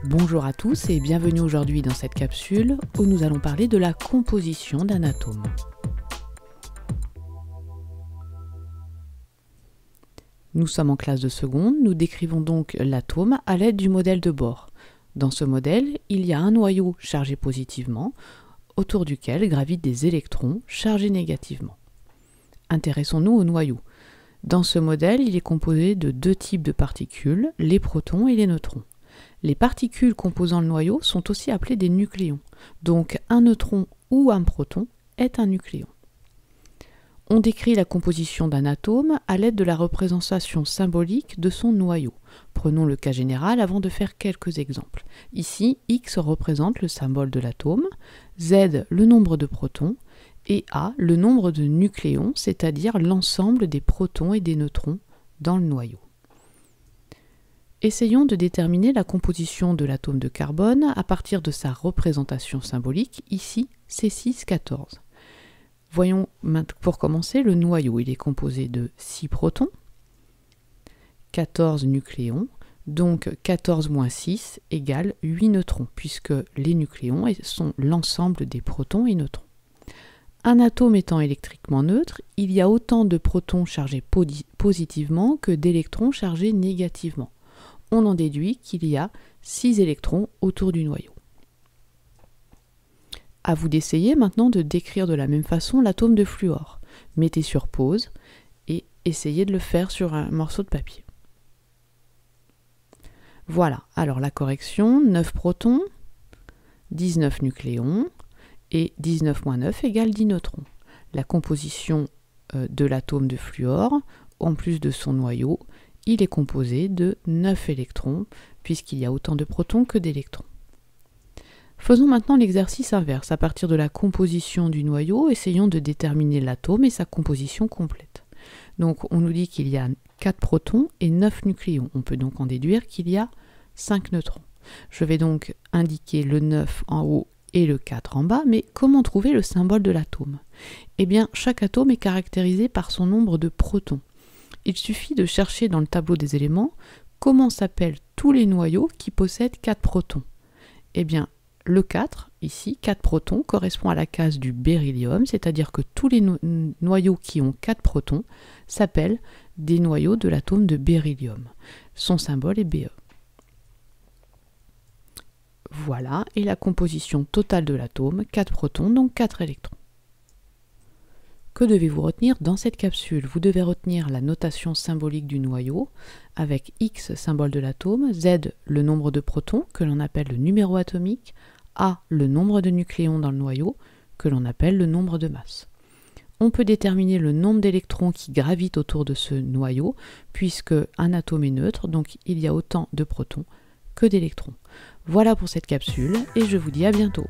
Bonjour à tous et bienvenue aujourd'hui dans cette capsule où nous allons parler de la composition d'un atome. Nous sommes en classe de seconde, nous décrivons donc l'atome à l'aide du modèle de Bohr. Dans ce modèle, il y a un noyau chargé positivement, autour duquel gravitent des électrons chargés négativement. Intéressons-nous au noyau. Dans ce modèle, il est composé de deux types de particules, les protons et les neutrons. Les particules composant le noyau sont aussi appelées des nucléons. Donc un neutron ou un proton est un nucléon. On décrit la composition d'un atome à l'aide de la représentation symbolique de son noyau. Prenons le cas général avant de faire quelques exemples. Ici, X représente le symbole de l'atome, Z le nombre de protons et A le nombre de nucléons, c'est-à-dire l'ensemble des protons et des neutrons dans le noyau. Essayons de déterminer la composition de l'atome de carbone à partir de sa représentation symbolique, ici C614. Voyons pour commencer le noyau. Il est composé de 6 protons, 14 nucléons, donc 14 moins 6 égale 8 neutrons, puisque les nucléons sont l'ensemble des protons et neutrons. Un atome étant électriquement neutre, il y a autant de protons chargés positivement que d'électrons chargés négativement. On en déduit qu'il y a 6 électrons autour du noyau. À vous d'essayer maintenant de décrire de la même façon l'atome de fluor. Mettez sur pause et essayez de le faire sur un morceau de papier. Voilà, alors la correction, 9 protons, 19 nucléons et 19 moins 9 égale 10 neutrons. La composition de l'atome de fluor, en plus de son noyau, il est composé de 9 électrons, puisqu'il y a autant de protons que d'électrons. Faisons maintenant l'exercice inverse. À partir de la composition du noyau, essayons de déterminer l'atome et sa composition complète. Donc on nous dit qu'il y a 4 protons et 9 nucléons. On peut donc en déduire qu'il y a 5 neutrons. Je vais donc indiquer le 9 en haut et le 4 en bas, mais comment trouver le symbole de l'atome? Eh bien, chaque atome est caractérisé par son nombre de protons. Il suffit de chercher dans le tableau des éléments comment s'appellent tous les noyaux qui possèdent 4 protons. Eh bien, le 4, ici, 4 protons, correspond à la case du beryllium, c'est-à-dire que tous les noyaux qui ont 4 protons s'appellent des noyaux de l'atome de beryllium. Son symbole est Be. Voilà, et la composition totale de l'atome, 4 protons, donc 4 électrons. Que devez-vous retenir dans cette capsule? Vous devez retenir la notation symbolique du noyau, avec X, symbole de l'atome, Z, le nombre de protons, que l'on appelle le numéro atomique, A, le nombre de nucléons dans le noyau, que l'on appelle le nombre de masses. On peut déterminer le nombre d'électrons qui gravitent autour de ce noyau, puisque un atome est neutre, donc il y a autant de protons que d'électrons. Voilà pour cette capsule, et je vous dis à bientôt.